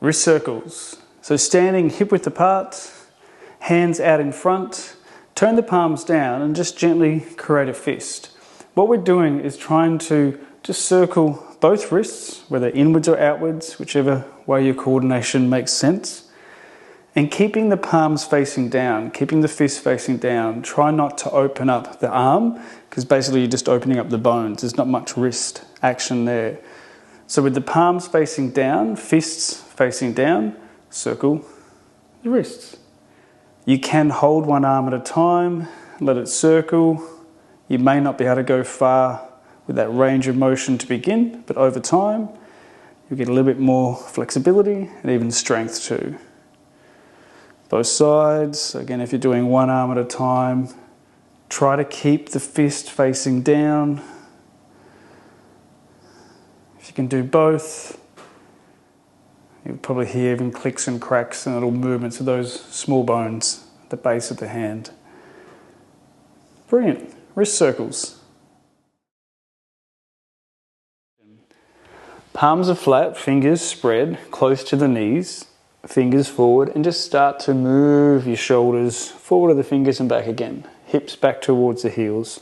Wrist circles. So standing hip width apart, hands out in front, turn the palms down and just gently create a fist. What we're doing is trying to just circle both wrists, whether inwards or outwards, whichever way your coordination makes sense, and keeping the palms facing down, keeping the fist facing down. Try not to open up the arm, because basically you're just opening up the bones. There's not much wrist action there. So with the palms facing down, fists facing down, circle the wrists. You can hold one arm at a time, let it circle. You may not be able to go far with that range of motion to begin, but over time, you'll get a little bit more flexibility and even strength too. Both sides, again, if you're doing one arm at a time, try to keep the fist facing down. If you can do both, you'll probably hear even clicks and cracks and little movements of those small bones at the base of the hand. Brilliant. Wrist circles. Palms are flat, fingers spread close to the knees, fingers forward, and just start to move your shoulders forward of the fingers and back again. Hips back towards the heels.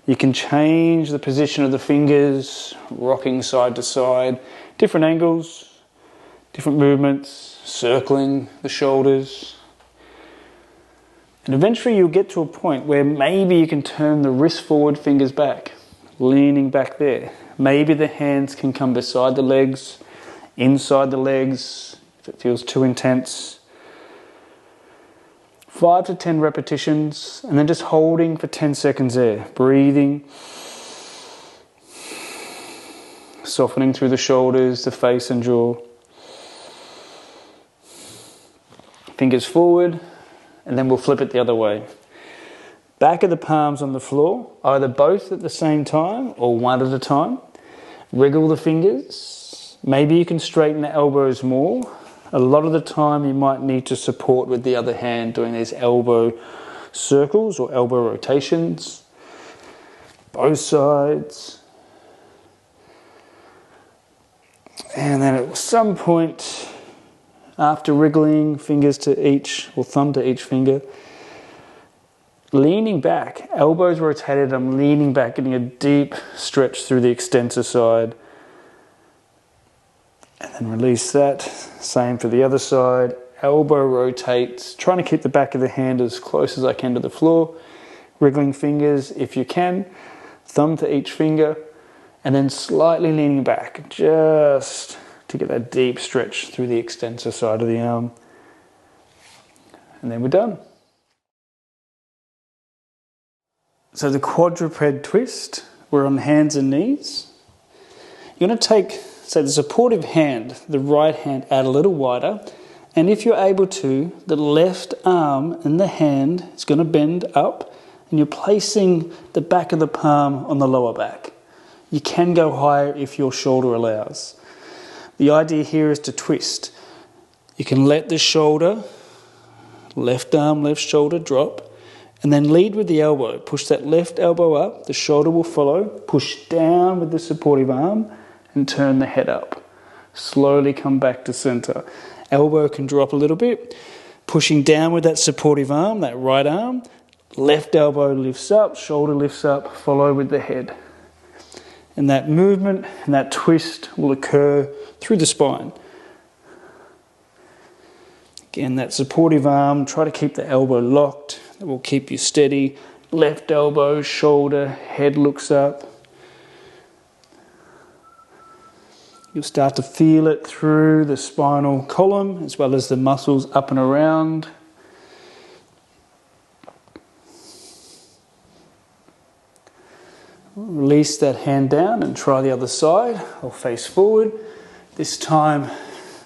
You can change the position of the fingers, rocking side to side, different angles, different movements, circling the shoulders. And eventually you'll get to a point where maybe you can turn the wrist forward, fingers back, leaning back there. Maybe the hands can come beside the legs, inside the legs, if it feels too intense. 5 to 10 repetitions, and then just holding for 10 seconds there. Breathing. Softening through the shoulders, the face and jaw. Fingers forward, and then we'll flip it the other way. Back of the palms on the floor, either both at the same time or one at a time. Wriggle the fingers. Maybe you can straighten the elbows more. A lot of the time you might need to support with the other hand doing these elbow circles or elbow rotations. Both sides. And then at some point, after wriggling fingers to each, or thumb to each finger, leaning back, elbows rotated, I'm leaning back, getting a deep stretch through the extensor side. And then release that. Same for the other side. Elbow rotates, trying to keep the back of the hand as close as I can to the floor. Wriggling fingers if you can, thumb to each finger, and then slightly leaning back, just to get that deep stretch through the extensor side of the arm. And then we're done. So the quadruped twist, we're on hands and knees. You're going to take, say, the supportive hand, the right hand out a little wider, and if you're able to, the left arm and the hand is going to bend up, and you're placing the back of the palm on the lower back. You can go higher if your shoulder allows. The idea here is to twist. You can let the shoulder, left arm, left shoulder drop, and then lead with the elbow. Push that left elbow up, the shoulder will follow. Push down with the supportive arm and turn the head up. Slowly come back to center. Elbow can drop a little bit. Pushing down with that supportive arm, that right arm. Left elbow lifts up, shoulder lifts up, follow with the head. And that movement and that twist will occur through the spine. Again, that supportive arm, try to keep the elbow locked. That will keep you steady. Left elbow, shoulder, head looks up. You'll start to feel it through the spinal column as well as the muscles up and around. Release that hand down and try the other side. I'll face forward. This time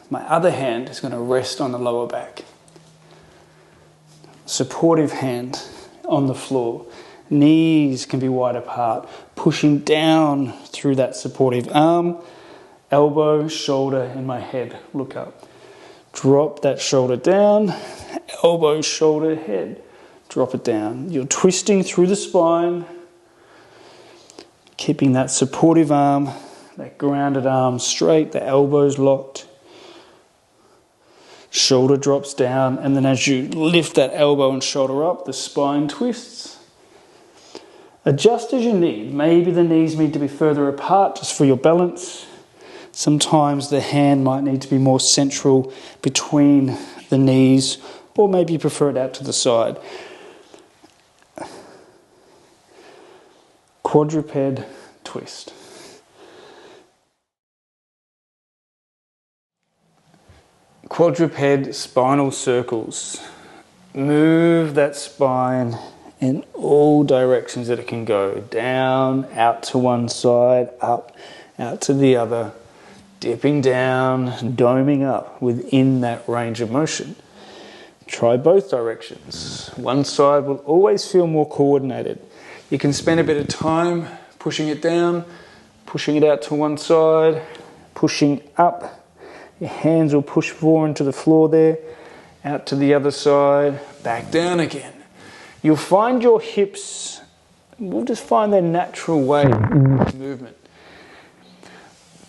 my other hand is going to rest on the lower back. Supportive hand on the floor. Knees can be wide apart. Pushing down through that supportive arm. Elbow, shoulder, and my head look up. Drop that shoulder down. Elbow, shoulder, head. Drop it down. You're twisting through the spine. Keeping that supportive arm, that grounded arm straight, the elbows locked. shoulder drops down, and then as you lift that elbow and shoulder up, the spine twists. Adjust as you need. Maybe the knees need to be further apart just for your balance. Sometimes the hand might need to be more central between the knees, or maybe you prefer it out to the side. Quadruped twist. Quadruped spinal circles. Move that spine in all directions that it can go. Down, out to one side, up, out to the other. Dipping down, doming up within that range of motion. Try both directions. One side will always feel more coordinated. You can spend a bit of time pushing it down, pushing it out to one side, pushing up. Your hands will push forward into the floor there, out to the other side, back down again. You'll find your hips will just find their natural way in this movement.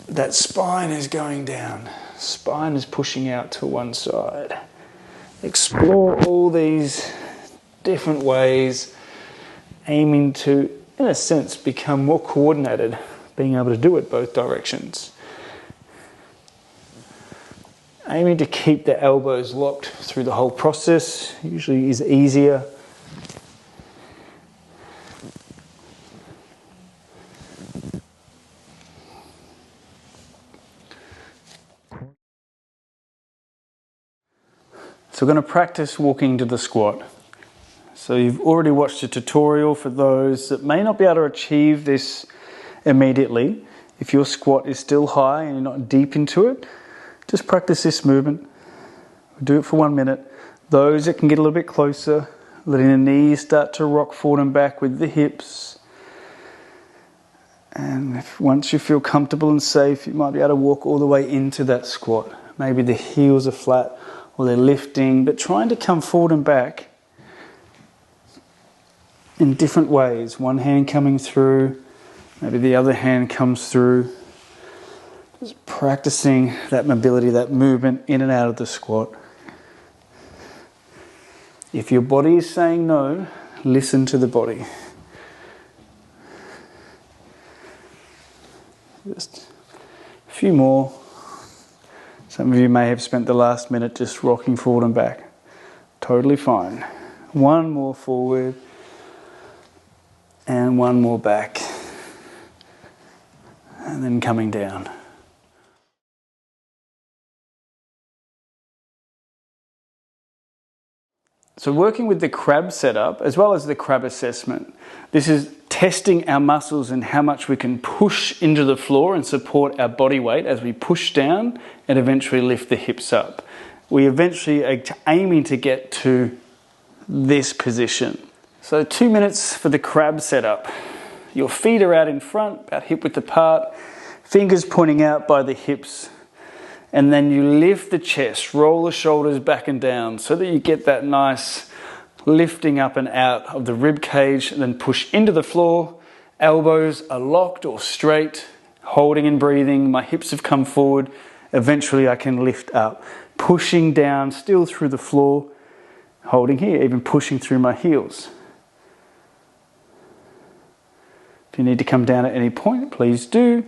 That spine is going down. Spine is pushing out to one side. Explore all these different ways, aiming to, in a sense, become more coordinated, being able to do it both directions. Aiming to keep the elbows locked through the whole process usually is easier. So we're going to practice walking to the squat. So you've already watched a tutorial for those that may not be able to achieve this immediately. If your squat is still high and you're not deep into it, just practice this movement. Do it for 1 minute. Those that can get a little bit closer, letting the knees start to rock forward and back with the hips. And once you feel comfortable and safe, you might be able to walk all the way into that squat. Maybe the heels are flat or they're lifting, but trying to come forward and back in different ways. One hand coming through, maybe the other hand comes through. Just practicing that mobility, that movement in and out of the squat. If your body is saying no, listen to the body. Just a few more. Some of you may have spent the last minute just rocking forward and back. Totally fine. One more forward and one more back. And then coming down. So working with the crab setup as well as the crab assessment, this is testing our muscles and how much we can push into the floor and support our body weight as we push down and eventually lift the hips up. We eventually are aiming to get to this position. So 2 minutes for the crab setup. Your feet are out in front, about hip width apart, fingers pointing out by the hips. And then you lift the chest, roll the shoulders back and down so that you get that nice lifting up and out of the rib cage, and then push into the floor. Elbows are locked or straight, holding and breathing. My hips have come forward. Eventually I can lift up, pushing down still through the floor, holding here, even pushing through my heels. If you need to come down at any point, please do.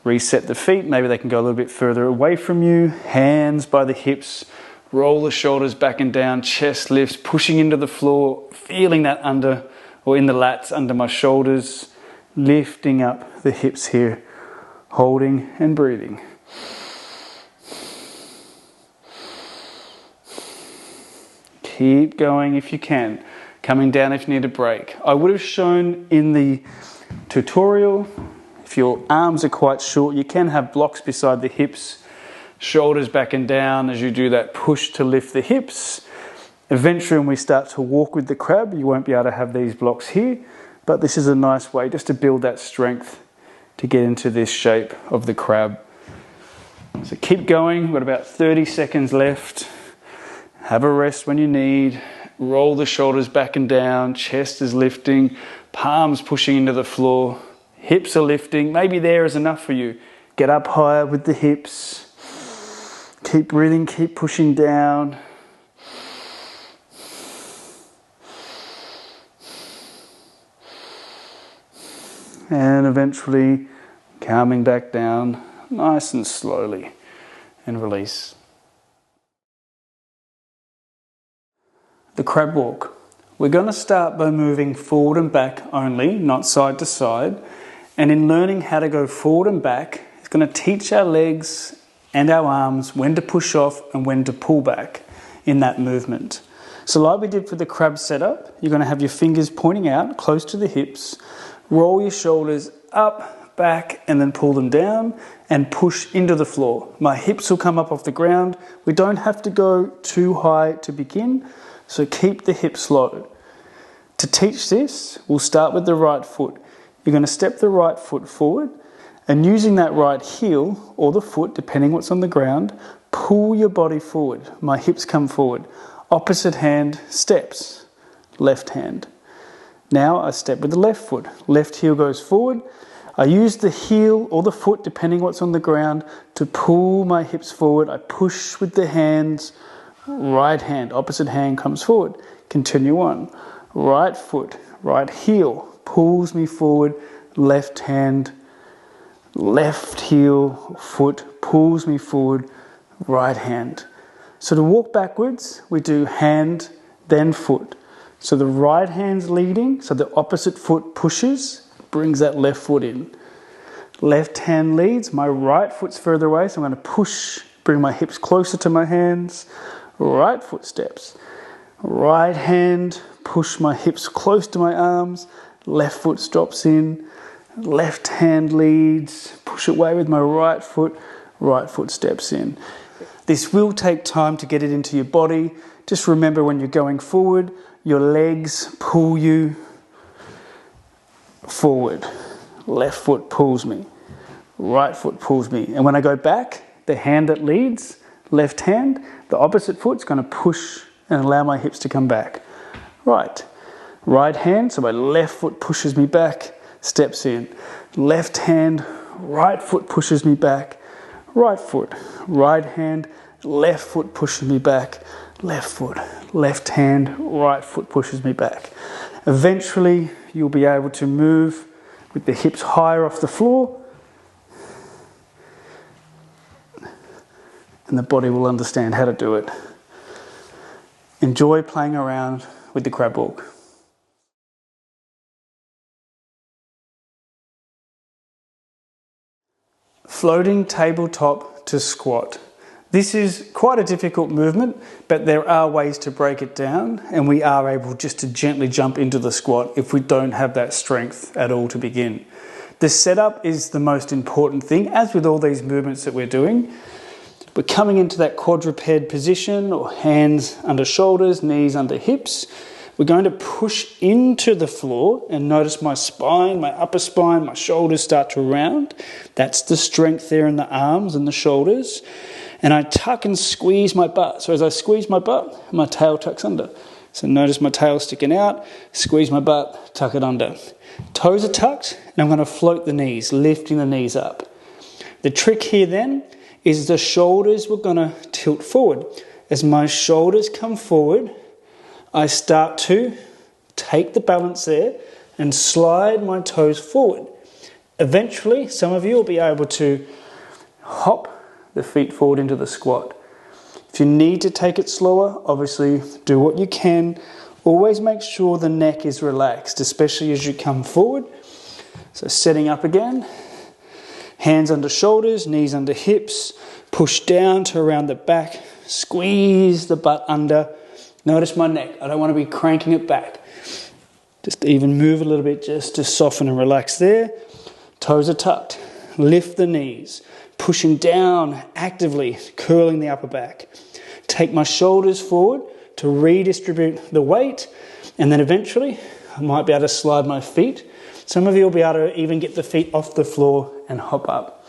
Reset the feet, maybe they can go a little bit further away from you. Hands by the hips, roll the shoulders back and down, chest lifts, pushing into the floor, feeling that under or in the lats under my shoulders, lifting up the hips here, holding and breathing. Keep going if you can, coming down if you need a break. I would have shown in the tutorial, if your arms are quite short, you can have blocks beside the hips, shoulders back and down as you do that push to lift the hips. Eventually when we start to walk with the crab, you won't be able to have these blocks here, but this is a nice way just to build that strength to get into this shape of the crab. So keep going, we've got about 30 seconds left. Have a rest when you need. Roll the shoulders back and down, chest is lifting, palms pushing into the floor. Hips are lifting. Maybe there is enough for you. Get up higher with the hips. Keep breathing, keep pushing down. And eventually calming back down, nice and slowly, and release. The crab walk. We're going to start by moving forward and back only, not side to side. And in learning how to go forward and back, it's going to teach our legs and our arms when to push off and when to pull back in that movement. So like we did for the crab setup, you're going to have your fingers pointing out close to the hips, roll your shoulders up, back, and then pull them down and push into the floor. My hips will come up off the ground. We don't have to go too high to begin, so keep the hips low. To teach this, we'll start with the right foot. You're going to step the right foot forward, and using that right heel or the foot, depending what's on the ground, pull your body forward. My hips come forward. Opposite hand steps, left hand. Now I step with the left foot. Left heel goes forward. I use the heel or the foot, depending what's on the ground, to pull my hips forward. I push with the hands. Right hand, opposite hand comes forward. Continue on. Right foot, right heel pulls me forward. Left hand, left heel, foot pulls me forward. Right hand. So to walk backwards, we do hand, then foot. So the right hand's leading, so the opposite foot pushes, brings that left foot in. Left hand leads, my right foot's further away, so I'm going to push, bring my hips closer to my hands. Right foot steps. Right hand, push my hips close to my arms. Left foot drops in. Left hand leads, push away with my right foot steps in. This will take time to get it into your body. Just remember when you're going forward, your legs pull you forward. Left foot pulls me. Right foot pulls me. And when I go back, the hand that leads, left hand, the opposite foot's going to push and allow my hips to come back. Right. Right hand, so my left foot pushes me back, steps in. Left hand, right foot pushes me back. Right foot, right hand, left foot pushes me back. Left foot, left hand, right foot pushes me back. Eventually, you'll be able to move with the hips higher off the floor, and the body will understand how to do it. Enjoy playing around with the crab walk. Floating tabletop to squat. This is quite a difficult movement, but there are ways to break it down, and we are able just to gently jump into the squat if we don't have that strength at all to begin. The setup is the most important thing, as with all these movements that we're doing. We're coming into that quadruped position, or hands under shoulders, knees under hips. We're going to push into the floor, and notice my spine, my upper spine, my shoulders start to round. That's the strength there in the arms and the shoulders. And I tuck and squeeze my butt. So as I squeeze my butt, my tail tucks under. So notice my tail sticking out, squeeze my butt, tuck it under. Toes are tucked, and I'm going to float the knees, lifting the knees up. The trick here then is the shoulders we're going to tilt forward. As my shoulders come forward, I start to take the balance there and slide my toes forward. Eventually, some of you will be able to hop the feet forward into the squat. If you need to take it slower, obviously do what you can. Always make sure the neck is relaxed, especially as you come forward. So setting up again, hands under shoulders, knees under hips, push down to around the back, squeeze the butt under. Notice my neck, I don't want to be cranking it back. Just even move a little bit just to soften and relax there. Toes are tucked, lift the knees. Pushing down actively, curling the upper back. Take my shoulders forward to redistribute the weight, and then eventually I might be able to slide my feet. Some of you will be able to even get the feet off the floor and hop up.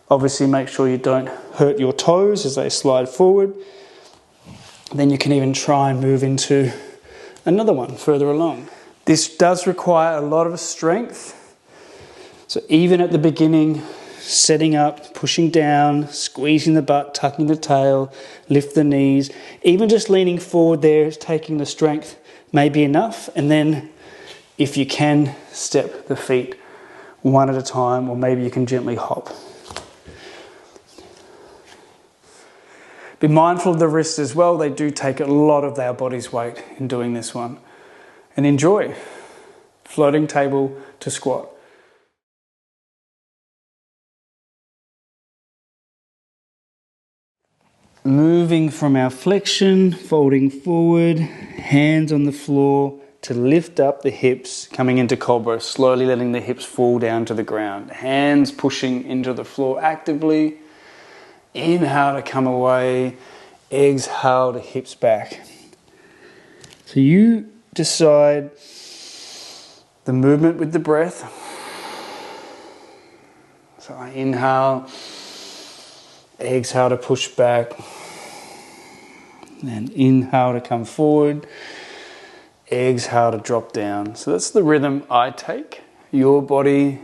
Obviously make sure you don't hurt your toes as they slide forward. Then you can even try and move into another one further along. This does require a lot of strength. So even at the beginning, setting up, pushing down, squeezing the butt, tucking the tail, lift the knees. Even just leaning forward there, taking the strength may be enough. And then if you can, step the feet one at a time, or maybe you can gently hop. Be mindful of the wrists as well. They do take a lot of our body's weight in doing this one. And enjoy. Floating table to squat. Moving from our flexion, folding forward, hands on the floor to lift up the hips, coming into cobra, slowly letting the hips fall down to the ground. Hands pushing into the floor actively. Inhale to come away, exhale to hips back. So you decide the movement with the breath. So I inhale, exhale to push back, and inhale to come forward, exhale to drop down. So that's the rhythm I take. Your body,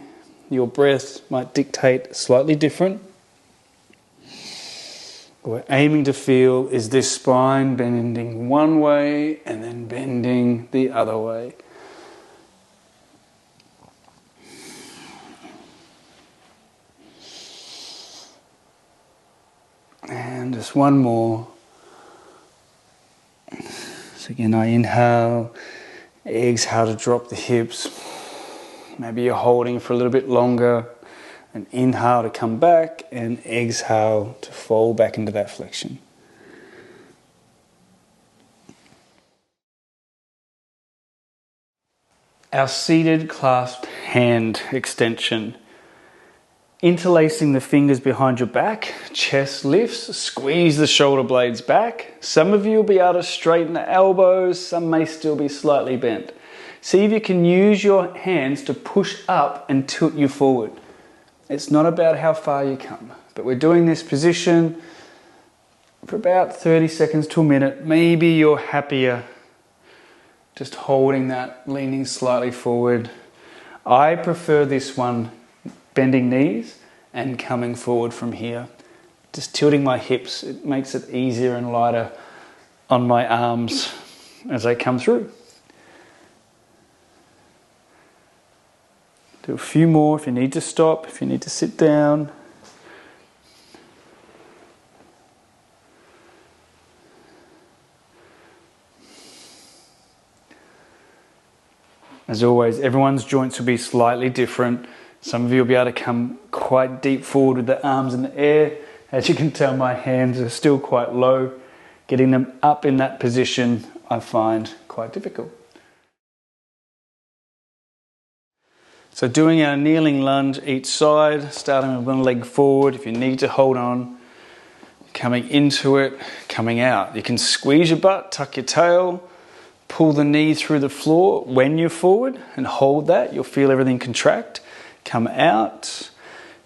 your breath might dictate slightly different. What we're aiming to feel is this spine bending one way and then bending the other way. And just one more. So again, I inhale, exhale to drop the hips. Maybe you're holding for a little bit longer. And inhale to come back, and exhale to fall back into that flexion. Our seated clasped hand extension. Interlacing the fingers behind your back, chest lifts, squeeze the shoulder blades back. Some of you will be able to straighten the elbows, some may still be slightly bent. See if you can use your hands to push up and tilt you forward. It's not about how far you come, but we're doing this position for about 30 seconds to a minute. Maybe you're happier just holding that, leaning slightly forward. I prefer this one, bending knees and coming forward from here. Just tilting my hips, it makes it easier and lighter on my arms as I come through. Do a few more if you need to stop, if you need to sit down. As always, everyone's joints will be slightly different. Some of you will be able to come quite deep forward with the arms in the air. As you can tell, my hands are still quite low. Getting them up in that position, I find quite difficult. So doing our kneeling lunge each side, starting with one leg forward. If you need to hold on, coming into it, coming out. You can squeeze your butt, tuck your tail, pull the knee through the floor when you're forward and hold that. You'll feel everything contract. Come out,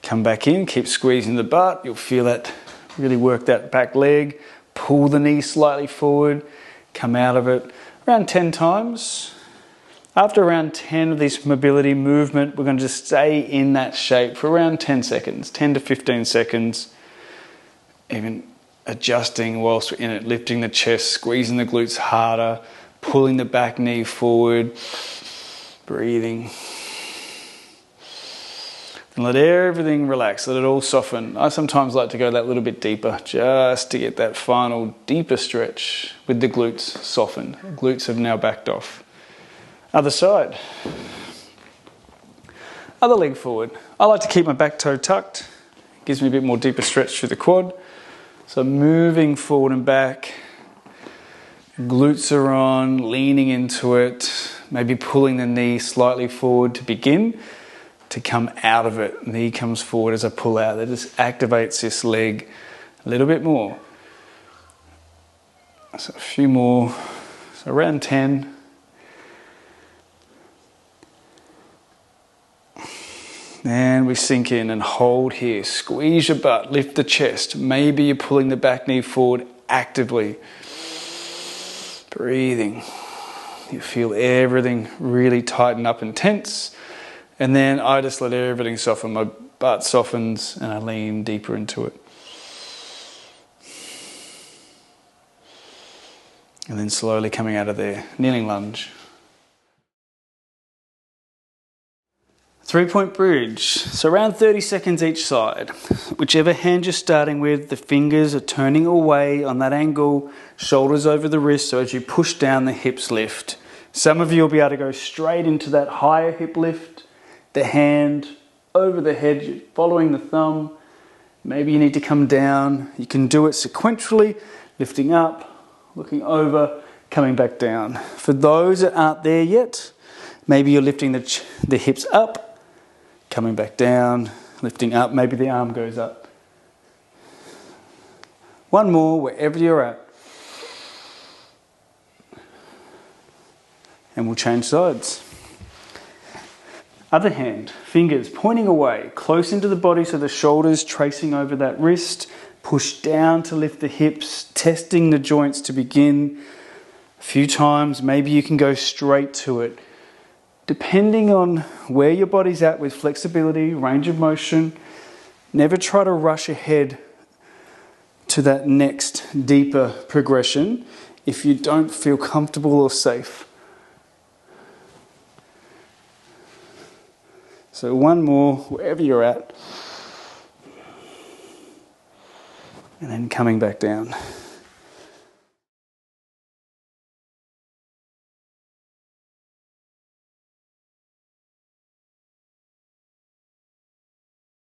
come back in, keep squeezing the butt. You'll feel that, really work that back leg. Pull the knee slightly forward, come out of it. Around 10 times. After around 10 of this mobility movement, we're going to just stay in that shape for around 10 seconds, 10 to 15 seconds. Even adjusting whilst we're in it, lifting the chest, squeezing the glutes harder, pulling the back knee forward, breathing. And let everything relax, let it all soften. I sometimes like to go that little bit deeper just to get that final deeper stretch with the glutes softened. Glutes have now backed off. Other side. Other leg forward. I like to keep my back toe tucked. Gives me a bit more deeper stretch through the quad. So moving forward and back. Glutes are on, leaning into it. Maybe pulling the knee slightly forward to begin. To come out of it. Knee comes forward as I pull out. That just activates this leg a little bit more. So a few more. So around 10. And we sink in and hold here. Squeeze your butt, lift the chest. Maybe you're pulling the back knee forward actively. Breathing. You feel everything really tighten up and tense. And then I just let everything soften. My butt softens and I lean deeper into it. And then slowly coming out of there, kneeling lunge. 3-point bridge, so around 30 seconds each side. Whichever hand you're starting with, the fingers are turning away on that angle, shoulders over the wrist, so as you push down, the hips lift. Some of you will be able to go straight into that higher hip lift, the hand over the head, following the thumb. Maybe you need to come down. You can do it sequentially, lifting up, looking over, coming back down. For those that aren't there yet, maybe you're lifting the hips up, coming back down, lifting up, maybe the arm goes up. One more, wherever you're at. And we'll change sides. Other hand, fingers pointing away, close into the body, so the shoulders tracing over that wrist. Push down to lift the hips, testing the joints to begin. A few times, maybe you can go straight to it. Depending on where your body's at with flexibility, range of motion, never try to rush ahead to that next deeper progression if you don't feel comfortable or safe. So one more, wherever you're at. And then coming back down.